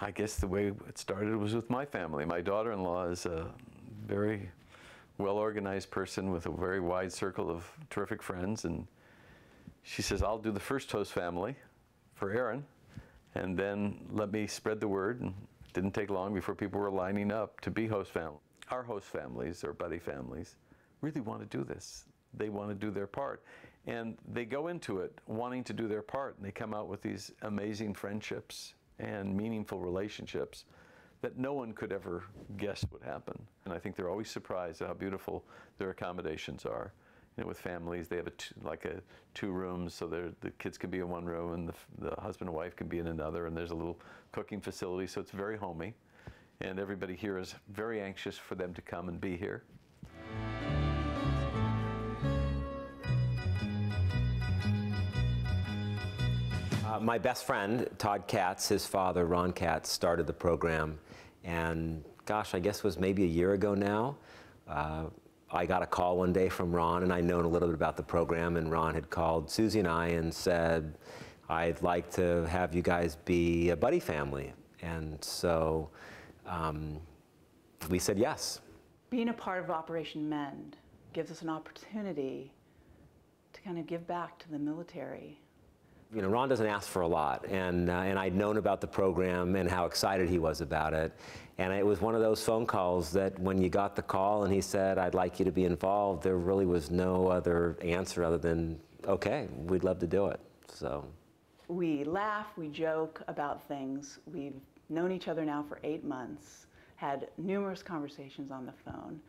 I guess the way it started was with my family. My daughter-in-law is a very well-organized person with a very wide circle of terrific friends, and she says, I'll do the first host family for Aaron, and then let me spread the word. And it didn't take long before people were lining up to be host family. Our host families, or buddy families, really want to do this. They want to do their part. And they go into it wanting to do their part, and they come out with these amazing friendships and meaningful relationships that no one could ever guess would happen. And I think they're always surprised at how beautiful their accommodations are. You know, with families, they have like two rooms, so the kids can be in one room, and the husband and wife can be in another, and there's a little cooking facility, so it's very homey. And everybody here is very anxious for them to come and be here. My best friend, Todd Katz, his father, Ron Katz, started the program. And gosh, I guess it was maybe a year ago now. I got a call one day from Ron, and I'd known a little bit about the program, and Ron had called Susie and I and said, I'd like to have you guys be a buddy family. And so we said yes. Being a part of Operation Mend gives us an opportunity to kind of give back to the military. You know, Ron doesn't ask for a lot, and I'd known about the program and how excited he was about it. And it was one of those phone calls that when you got the call and he said, I'd like you to be involved, there really was no other answer other than, okay, we'd love to do it. So we laugh, we joke about things. We've known each other now for 8 months, had numerous conversations on the phone.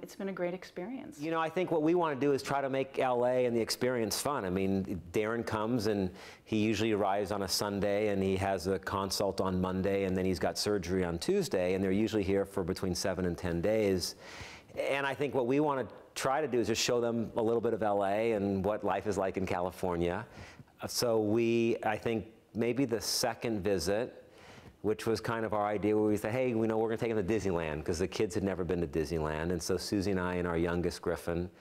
It's been a great experience. You know, I think what we want to do is try to make LA and the experience fun. I mean, Darren comes and he usually arrives on a Sunday, and he has a consult on Monday, and then he's got surgery on Tuesday, and they're usually here for between 7 and 10 days. And I think what we want to try to do is just show them a little bit of LA and what life is like in California. So I think maybe the second visit, which was kind of our idea, where we said, hey, we know we're going to take them to Disneyland, because the kids had never been to Disneyland. And so Susie and I and our youngest, Griffin,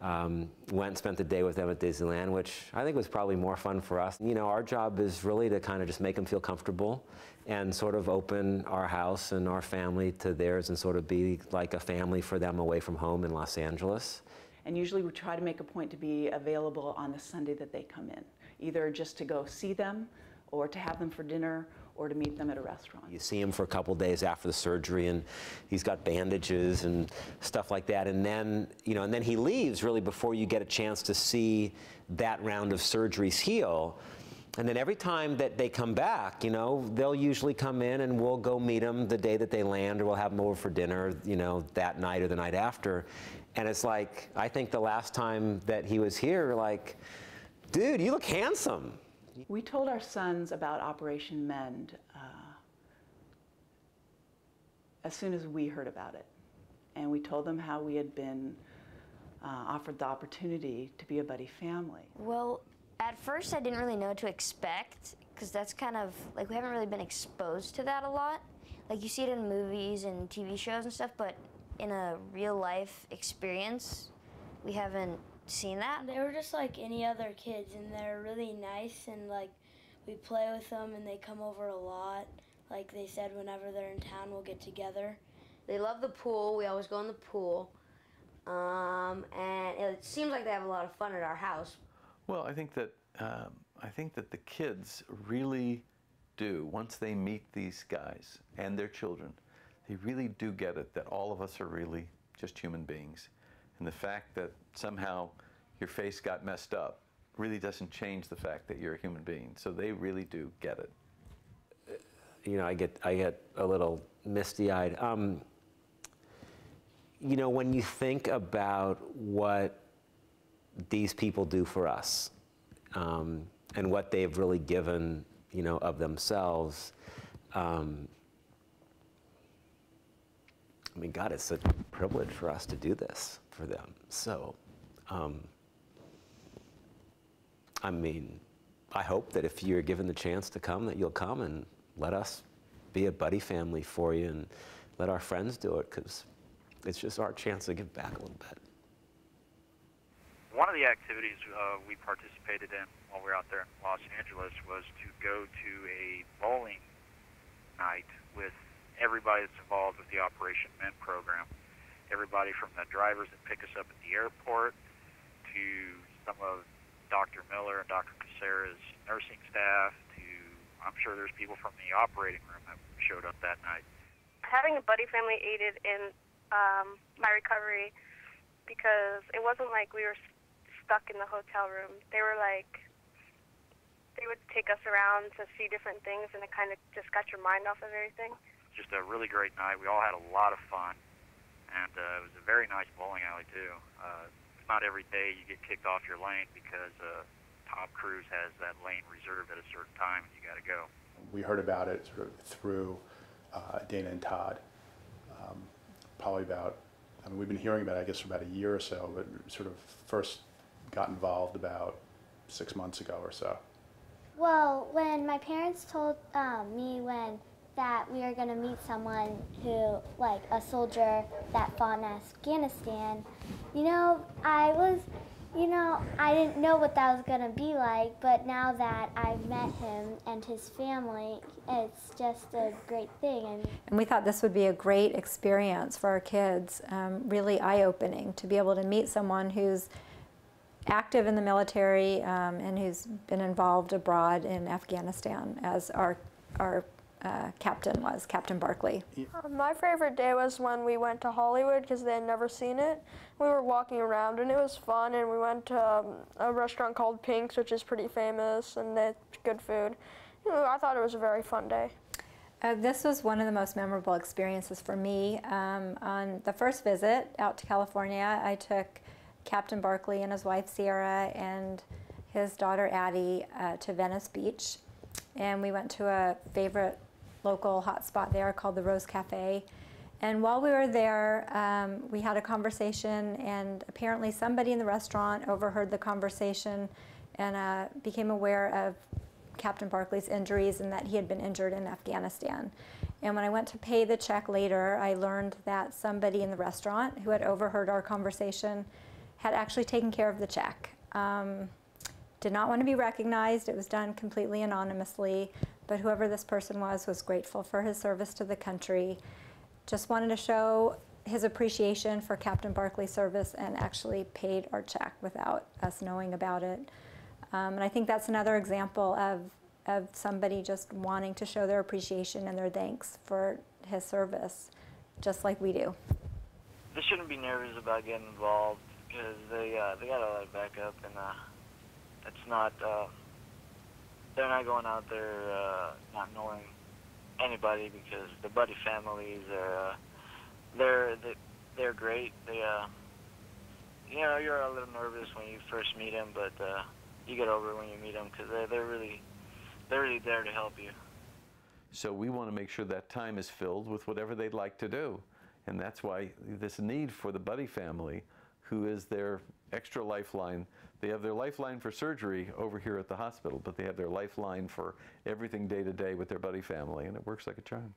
went and spent the day with them at Disneyland, which I think was probably more fun for us. You know, our job is really to kind of just make them feel comfortable and sort of open our house and our family to theirs and sort of be like a family for them away from home in Los Angeles. And usually we try to make a point to be available on the Sunday that they come in, either just to go see them or to have them for dinner, or to meet them at a restaurant. You see him for a couple days after the surgery, and he's got bandages and stuff like that, and then, you know, and then he leaves really before you get a chance to see that round of surgeries heal. And then every time that they come back, you know, they'll usually come in and we'll go meet them the day that they land, or we'll have them over for dinner, you know, that night or the night after. And it's like, I think the last time that he was here, like, dude, you look handsome. We told our sons about Operation Mend as soon as we heard about it. And we told them how we had been offered the opportunity to be a buddy family. Well, at first I didn't really know what to expect, because that's kind of, like, we haven't really been exposed to that a lot. Like, you see it in movies and TV shows and stuff, but in a real life experience, we haven't seen that. They were just like any other kids, and they're really nice, and like we play with them, and they come over a lot. Like they said, whenever they're in town, we'll get together. They love the pool. We always go in the pool, and it seems like they have a lot of fun at our house. Well, I think that the kids really do, once they meet these guys and their children, they really do get it that all of us are really just human beings. And the fact that somehow your face got messed up really doesn't change the fact that you're a human being. So they really do get it. You know, I get a little misty-eyed. You know, when you think about what these people do for us, and what they've really given, you know, of themselves, I mean, God, it's such a privilege for us to do this for them. So, I mean, I hope that if you're given the chance to come, that you'll come and let us be a buddy family for you, and let our friends do it, because it's just our chance to give back a little bit. One of the activities we participated in while we were out there in Los Angeles was to go to a bowling night with everybody that's involved with the Operation Mint program. Everybody from the drivers that pick us up at the airport to some of Dr. Miller and Dr. Casera's nursing staff to, I'm sure there's people from the operating room that showed up that night. Having a buddy family aided in my recovery because it wasn't like we were stuck in the hotel room. They were like, they would take us around to see different things, and it kind of just got your mind off of everything. Just a really great night. We all had a lot of fun, and it was a very nice bowling alley too. It's not every day you get kicked off your lane because Tom Cruise has that lane reserved at a certain time, and you got to go. We heard about it sort of through Dana and Todd. Probably about, I mean, we've been hearing about it, I guess, for about a year or so, but sort of first got involved about 6 months ago or so. Well, when my parents told me that we were going to meet someone who, like a soldier that fought in Afghanistan, I didn't know what that was going to be like, but now that I've met him and his family, it's just a great thing. And we thought this would be a great experience for our kids, really eye-opening to be able to meet someone who's active in the military and who's been involved abroad in Afghanistan, as our captain was, Captain Barkley. My favorite day was when we went to Hollywood because they had never seen it. We were walking around and it was fun, and we went to a restaurant called Pink's, which is pretty famous, and they had good food. I thought it was a very fun day. This was one of the most memorable experiences for me. On the first visit out to California, I took Captain Barkley and his wife Sierra and his daughter Addie to Venice Beach, and we went to a favorite local hot spot there called the Rose Cafe. And while we were there, we had a conversation, and apparently somebody in the restaurant overheard the conversation and became aware of Captain Barkley's injuries and that he had been injured in Afghanistan. And when I went to pay the check later, I learned that somebody in the restaurant who had overheard our conversation had actually taken care of the check. Did not want to be recognized. It was done completely anonymously, but whoever this person was grateful for his service to the country. Just wanted to show his appreciation for Captain Barkley's service and actually paid our check without us knowing about it. And I think that's another example of somebody just wanting to show their appreciation and their thanks for his service, just like we do. They shouldn't be nervous about getting involved because they got a lot of backup, and it's not they're not going out there not knowing anybody, because the buddy families are they're great. They you're a little nervous when you first meet them, but you get over it when you meet them because they're really there to help you. So we want to make sure that time is filled with whatever they'd like to do, and that's why this need for the buddy family, who is their extra lifeline. They have their lifeline for surgery over here at the hospital, but they have their lifeline for everything day to day with their buddy family, and it works like a charm.